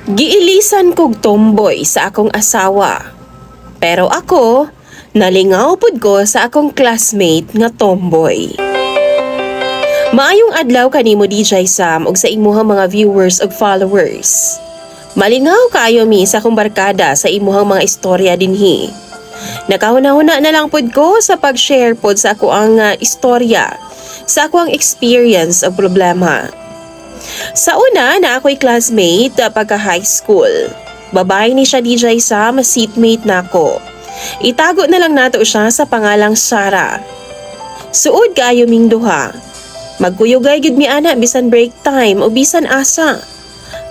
Giilisan kog tomboy sa akong asawa. Pero ako, nalingaw pud ko sa akong classmate nga tomboy. Maayong adlaw kanimo DJ Sam ug sa imuhang mga viewers ug followers. Malingaw kaayo mi sa akong barkada sa imuhang mga istorya dinhi. Nakahuna-huna na lang pud ko sa pag-share pod sa ako ang istorya, sa ako ang experience o problema. Sa una na ako'y classmate pagka high school. Babae ni siya DJ Sam, seatmate na ako. Itago na lang nato siya sa pangalang Sarah. Suod kaayo ming duha. Magkuyugay gid mi ana bisan break time o bisan asa.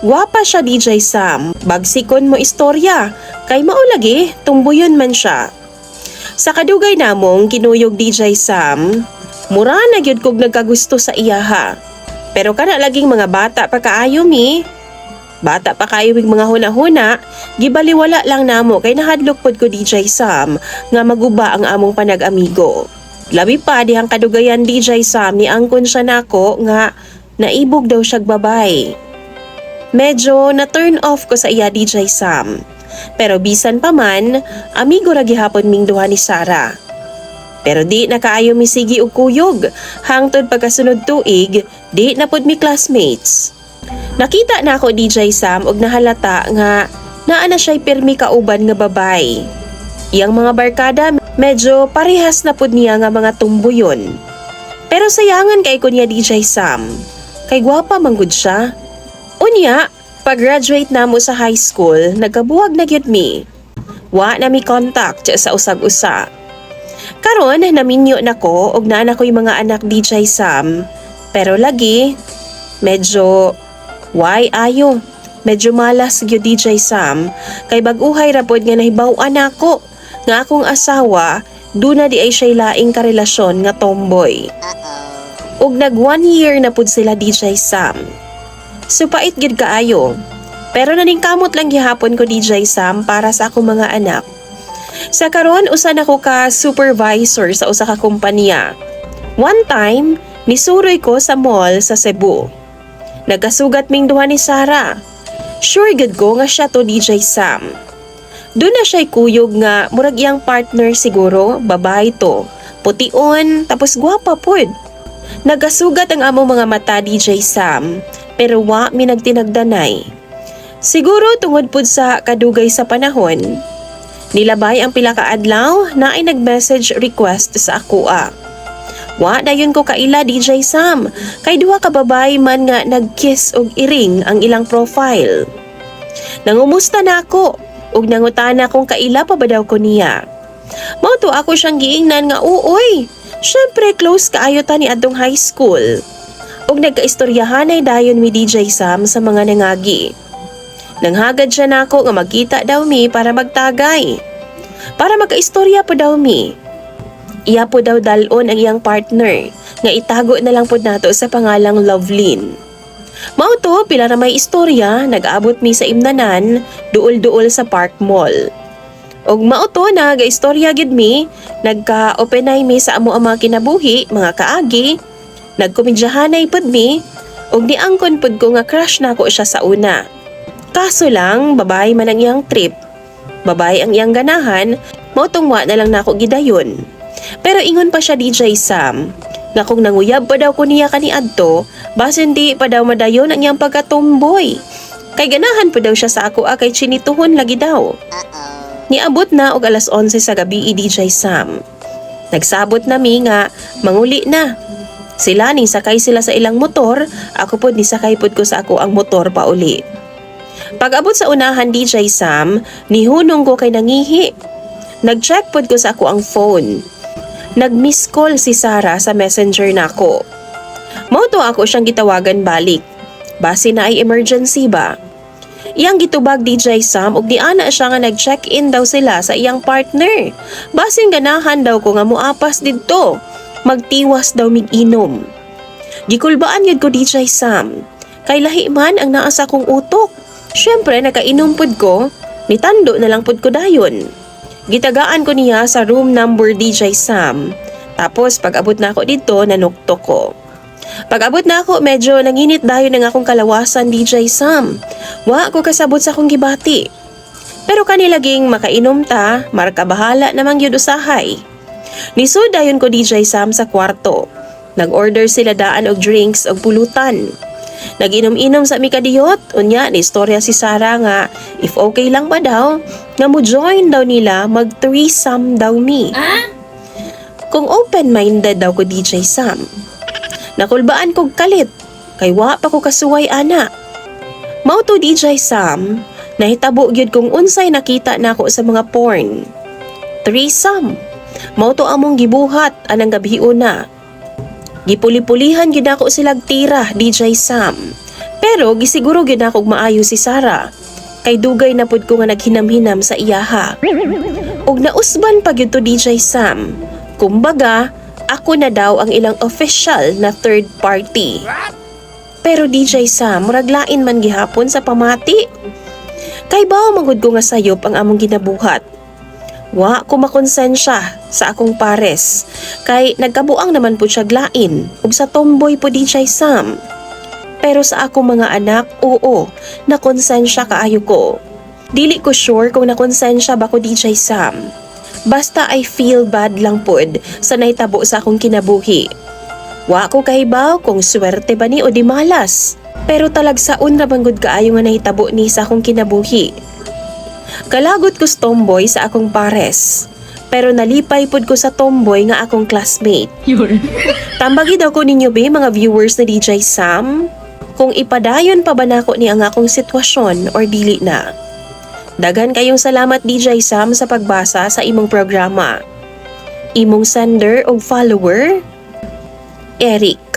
Gwapa siya DJ Sam, bagsikon mo istorya, kay mao lagi tumbuyon man siya. Sa kadugay namong kinuyog DJ Sam, mura na gyud kog nagkagusto sa iyaha. Pero kana laging mga bata pa kaayo mi. Bata pa kaayo mig mga huna-huna, gibaliwala lang namo kay nahadlok pod ko DJ Sam nga maguba ang among panag-amigo. Labi pa dihang kadugayan DJ Sam ni angkon siya nako nga naibog daw siyag babay. Medyo na-turn off ko sa iya DJ Sam. Pero bisan pa man, amigo ra gihapon ming duha ni Sarah. Pero di na kaayo mi sigi og kuyog, hangtod pagkasunod tuig, di na pod mi classmates. Nakita na ako DJ Sam og nahalata nga naa na siya'y pirmi kauban nga babay. Iyang mga barkada medyo parehas na pod niya nga mga tumbuyon. Pero sayangan kay ko niya DJ Sam, kay gwapa manggod siya. Unya, pag-graduate namo sa high school, nagkabuwag na gyud mi. Wa na mi contact sa usag-usa. Karon naminyo nako og naa na ko'y mga anak DJ Sam. Pero lagi medyo ayo. Medyo malas gyud DJ Sam kay bag-uhay ra pod nga nahibaw-an nako nga akong asawa duna di ay siya laing karelasyon nga tomboy. Og nag 1 year na pod sila DJ Sam. Supait gyud kaayo. Pero naningkamot lang gihapon ko DJ Sam para sa akong mga anak. Sa karon usa na ko ka supervisor sa usa ka kompanya. One time, nisuroy ko sa mall sa Cebu. Nagkasugat ming duha ni Sarah. Sure gud ko nga siya to DJ Sam. Doon na siya'y kuyog nga murag iyang partner siguro, babae to. Pution, tapos gwapa pod. Nagkasugat ang among mga mata DJ Sam, pero wa mi nagtinagdanay. Siguro tungod pod sa kadugay sa panahon. Nilabay ang pila ka adlaw na ay nag-message request sa akoa. Wa dayon ko kaila DJ Sam, kay duha ka babae man nga nag-kiss og iring ang ilang profile. Nangumusta na ako, ug nangutana kung kaila pa ba daw ko niya. Mao to ako siyang giingnan nga uoy. Syempre close kaayo ta ni adtong high school. Ug nagkaistoryahanay dayon mi DJ Sam sa mga nangagi. Nanghagad siya nako nga magkita daw mi para magtagay. Para magkaistorya po daw mi. Iya po daw dalon ang iyang partner nga itago na lang po nato sa pangalang Lovelyn. Mao to pila na may istorya, nag-abot mi sa imnanan, duol-duol sa Park Mall. Og mao to naga-istorya gid mi, nagka-openay mi sa amo ang mga kinabuhi, mga kaagi, nagkomedyahanay pod mi, og niangkon pod ko nga crush nako siya sa una. Kaso lang, babae man ang iyang trip. Babae ang iyang ganahan, mautungwa na lang nako gidayon. Pero ingon pa siya DJ Sam, nga kung nanguyab pa daw ko niya kaniadto, basin di pa daw madayon ang iyang pagkatomboy. Kay ganahan pa daw siya sa ako kay chinituhon lagi daw. Niabot na og alas 11 sa gabi DJ Sam. Nagsabot na mi nga, manguli na. Sila ning sakay sila sa ilang motor, ako pod ni sakay pod ko sa ako ang motor pa uli. Pag-abot sa unahan DJ Sam, nihunong ko kay nangihi. Nag-check pod ko sa ako ang phone. Nag-miss call si Sarah sa messenger nako. Mao to ako siyang gitawagan balik. Base na ay emergency ba? Iyang gitubag DJ Sam ug diana siya nga nag-check-in daw sila sa iyang partner. Basin ganahan daw ko nga muapas didto. Magtiwas daw mig-inom. Gikulbaan yun ko DJ Sam. Kay lahi man ang naa sa kong utok. Syempre nakainom pod ko, nitando na lang pod ko dayon. Gitagaan ko niya sa room number DJ Sam. Tapos pag abot na ako dito, nanuktok ko. Pag-abot na ako, medyo nanginit dayon ng akong kalawasan, DJ Sam. Wa ko kasabot sa akong gibati. Pero kanilaging makainom ta, marka bahala namang yun usahay. Nisud dayon ko DJ Sam sa kwarto. Nag-order sila daan og drinks og pulutan. Nag-inom-inom sa mikadiyot, unya ni istorya si Sarah nga if okay lang ba daw, nga mo join daw nila mag-threesome daw me. Kung open-minded daw ko DJ Sam. Nakulbaan kog kalit, kay wa pa ko kasuway ana. Mao to DJ Sam, nahitabo gyud kung unsay nakita nako sa mga porn. Threesome. Mao to among gibuhat anang gabi una. Gipuli-pulihan gyud ako silag tira, DJ Sam. Pero gisiguro gyud ako maayo si Sarah. Kay dugay na pud ko nga naghinam-hinam sa iyaha. Og nausban pa gyud to DJ Sam. Kumbaga, ako na daw ang ilang official na third party. Pero DJ Sam, muraglain man gihapon sa pamati. Kay ba magud ko nga sayop ang among ginabuhat. Wa ko makonsensya sa akong pares. Kay nagkabuang naman po siya glain ug sa tomboy po DJ Sam. Pero sa akong mga anak, oo, nakonsensya kaayo ko. Dili ko sure kung nakonsensya ba ko DJ Sam. Basta I feel bad lang pod sa naitabo sa akong kinabuhi. Wa ko kahibaw kung swerte ba ni o di malas. Pero talagsaon na banggod kaayo nga nahitabo ni sa akong kinabuhi. Kalagot ko sa tomboy sa akong pares. Pero nalipay pod ko sa tomboy nga akong classmate. Tambagi daw ko ninyo be mga viewers na DJ Sam, kung ipadayon pa ba nako ni ang akong sitwasyon or dili na. Dagan kayong salamat DJ Sam sa pagbasa sa imong programa. Imong sender o follower, Eric.